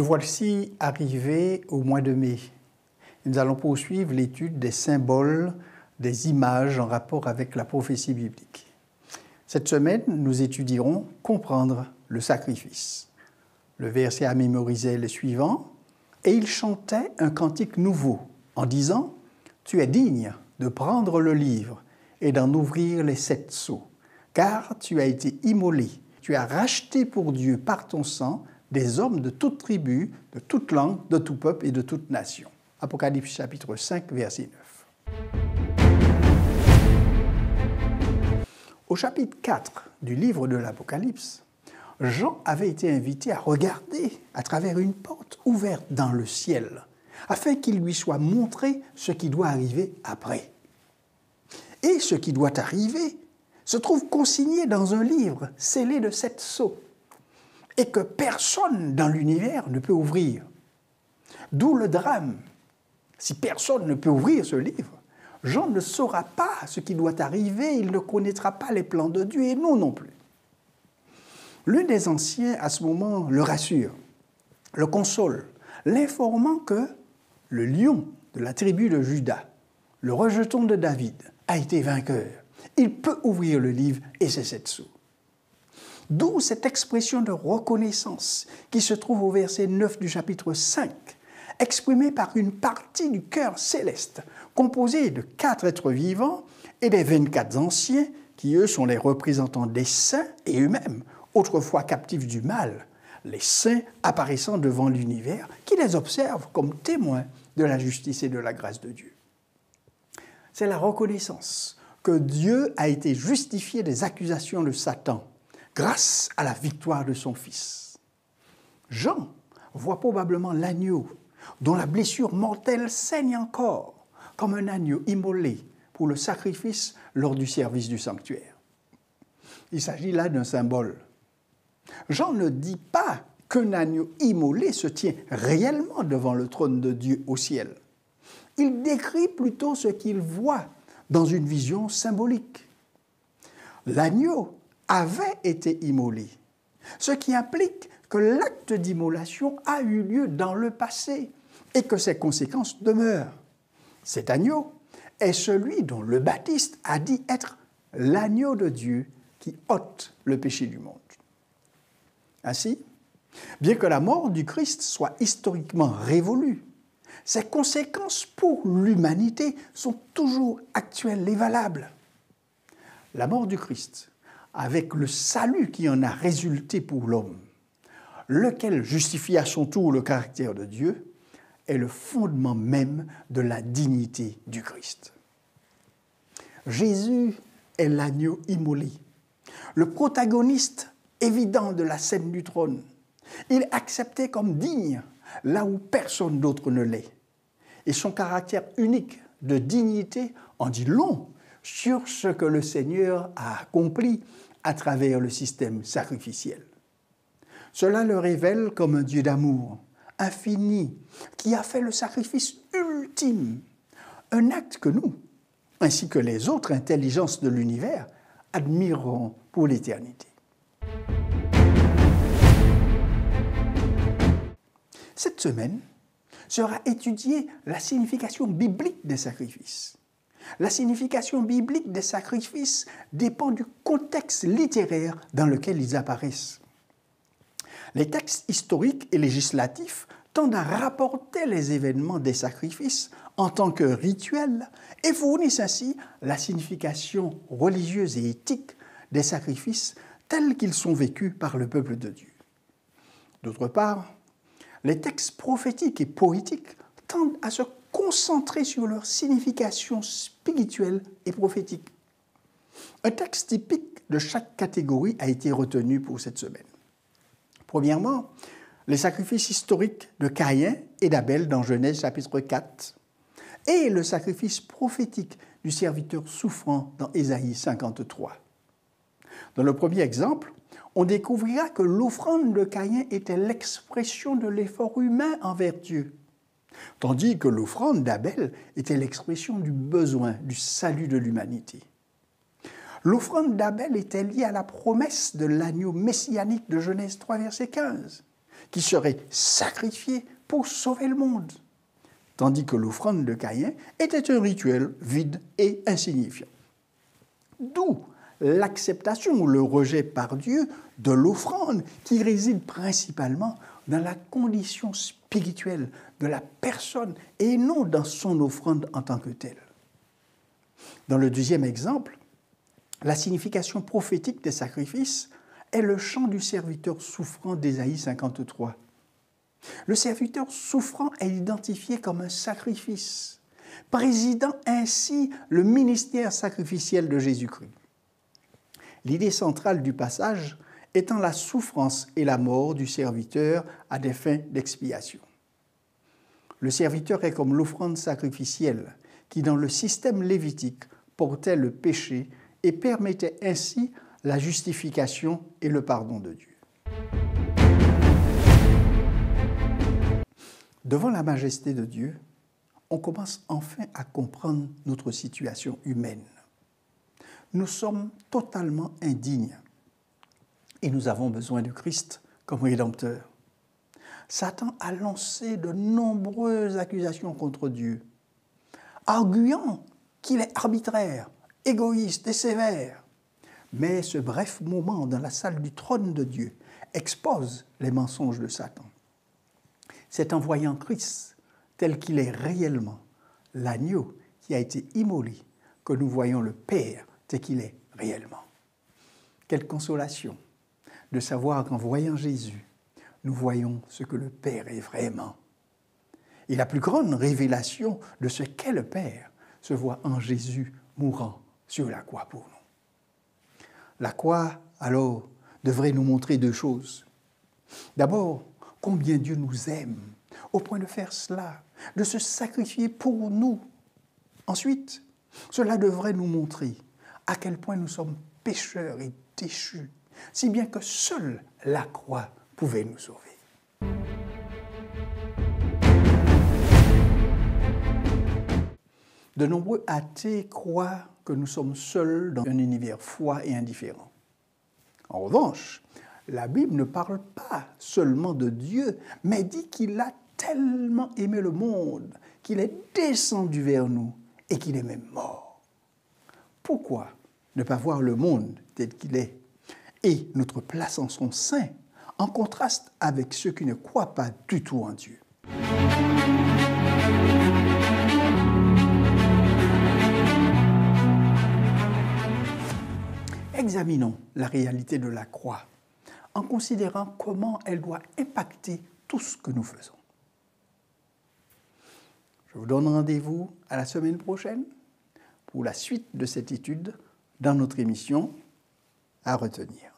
Nous voici arrivés au mois de mai. Nous allons poursuivre l'étude des symboles, des images en rapport avec la prophétie biblique. Cette semaine, nous étudierons « Comprendre le sacrifice ». Le verset à mémoriser est le suivant. « Et il chantait un cantique nouveau en disant « Tu es digne de prendre le livre et d'en ouvrir les 7 sceaux, car tu as été immolé, tu as racheté pour Dieu par ton sang des hommes de toute tribu, de toute langue, de tout peuple et de toute nation. » Apocalypse chapitre 5, verset 9. Au chapitre 4 du livre de l'Apocalypse, Jean avait été invité à regarder à travers une porte ouverte dans le ciel, afin qu'il lui soit montré ce qui doit arriver après. Et ce qui doit arriver se trouve consigné dans un livre scellé de 7 sceaux, et que personne dans l'univers ne peut ouvrir. D'où le drame. Si personne ne peut ouvrir ce livre, Jean ne saura pas ce qui doit arriver, il ne connaîtra pas les plans de Dieu, et nous non plus. L'un des anciens, à ce moment, le rassure, le console, l'informant que le lion de la tribu de Juda, le rejeton de David, a été vainqueur. Il peut ouvrir le livre et ses 7 sceaux. D'où cette expression de reconnaissance qui se trouve au verset 9 du chapitre 5, exprimée par une partie du chœur céleste, composée de 4 êtres vivants et des 24 anciens, qui eux sont les représentants des saints et eux-mêmes, autrefois captifs du mal, les saints apparaissant devant l'univers, qui les observent comme témoins de la justice et de la grâce de Dieu. C'est la reconnaissance que Dieu a été justifié des accusations de Satan grâce à la victoire de son Fils. Jean voit probablement l'agneau dont la blessure mortelle saigne encore, comme un agneau immolé pour le sacrifice lors du service du sanctuaire. Il s'agit là d'un symbole. Jean ne dit pas qu'un agneau immolé se tient réellement devant le trône de Dieu au ciel. Il décrit plutôt ce qu'il voit dans une vision symbolique. L'agneau avait été immolé, ce qui implique que l'acte d'immolation a eu lieu dans le passé et que ses conséquences demeurent. Cet agneau est celui dont le Baptiste a dit être l'agneau de Dieu qui ôte le péché du monde. Ainsi, bien que la mort du Christ soit historiquement révolue, ses conséquences pour l'humanité sont toujours actuelles et valables. La mort du Christ, avec le salut qui en a résulté pour l'homme, lequel justifie à son tour le caractère de Dieu, est le fondement même de la dignité du Christ. Jésus est l'agneau immolé, le protagoniste évident de la scène du trône. Il est accepté comme digne, là où personne d'autre ne l'est. Et son caractère unique de dignité en dit long sur ce que le Seigneur a accompli à travers le système sacrificiel. Cela le révèle comme un Dieu d'amour infini qui a fait le sacrifice ultime, un acte que nous, ainsi que les autres intelligences de l'univers, admireront pour l'éternité. Cette semaine sera étudiée la signification biblique des sacrifices. La signification biblique des sacrifices dépend du contexte littéraire dans lequel ils apparaissent. Les textes historiques et législatifs tendent à rapporter les événements des sacrifices en tant que rituels et fournissent ainsi la signification religieuse et éthique des sacrifices tels qu'ils sont vécus par le peuple de Dieu. D'autre part, les textes prophétiques et poétiques tendent à se concentrer sur leur signification spirituelle et prophétique. Un texte typique de chaque catégorie a été retenu pour cette semaine. Premièrement, les sacrifices historiques de Caïn et d'Abel dans Genèse chapitre 4 et le sacrifice prophétique du serviteur souffrant dans Ésaïe 53. Dans le premier exemple, on découvrira que l'offrande de Caïn était l'expression de l'effort humain envers Dieu, tandis que l'offrande d'Abel était l'expression du besoin, du salut de l'humanité. L'offrande d'Abel était liée à la promesse de l'agneau messianique de Genèse 3, verset 15, qui serait sacrifié pour sauver le monde, tandis que l'offrande de Caïn était un rituel vide et insignifiant. D'où l'acceptation ou le rejet par Dieu de l'offrande qui réside principalement dans la condition spirituelle de la personne et non dans son offrande en tant que telle. Dans le deuxième exemple, la signification prophétique des sacrifices est le chant du serviteur souffrant d'Ésaïe 53. Le serviteur souffrant est identifié comme un sacrifice, présidant ainsi le ministère sacrificiel de Jésus-Christ. L'idée centrale du passage étant la souffrance et la mort du serviteur à des fins d'expiation. Le serviteur est comme l'offrande sacrificielle qui, dans le système lévitique, portait le péché et permettait ainsi la justification et le pardon de Dieu. Devant la majesté de Dieu, on commence enfin à comprendre notre situation humaine. Nous sommes totalement indignes et nous avons besoin de Christ comme Rédempteur. Satan a lancé de nombreuses accusations contre Dieu, arguant qu'il est arbitraire, égoïste et sévère. Mais ce bref moment dans la salle du trône de Dieu expose les mensonges de Satan. C'est en voyant Christ tel qu'il est réellement, l'agneau qui a été immolé, que nous voyons le Père tel qu'il est réellement. Quelle consolation de savoir qu'en voyant Jésus, nous voyons ce que le Père est vraiment. Et la plus grande révélation de ce qu'est le Père se voit en Jésus mourant sur la croix pour nous. La croix, alors, devrait nous montrer deux choses. D'abord, combien Dieu nous aime, au point de faire cela, de se sacrifier pour nous. Ensuite, cela devrait nous montrer à quel point nous sommes pécheurs et déchus, si bien que seule la croix pouvait nous sauver. De nombreux athées croient que nous sommes seuls dans un univers froid et indifférent. En revanche, la Bible ne parle pas seulement de Dieu, mais dit qu'il a tellement aimé le monde qu'il est descendu vers nous et qu'il est même mort. Pourquoi ne pas voir le monde tel qu'il est et notre place en son sein, en contraste avec ceux qui ne croient pas du tout en Dieu? Examinons la réalité de la croix en considérant comment elle doit impacter tout ce que nous faisons. Je vous donne rendez-vous à la semaine prochaine pour la suite de cette étude dans notre émission à retenir.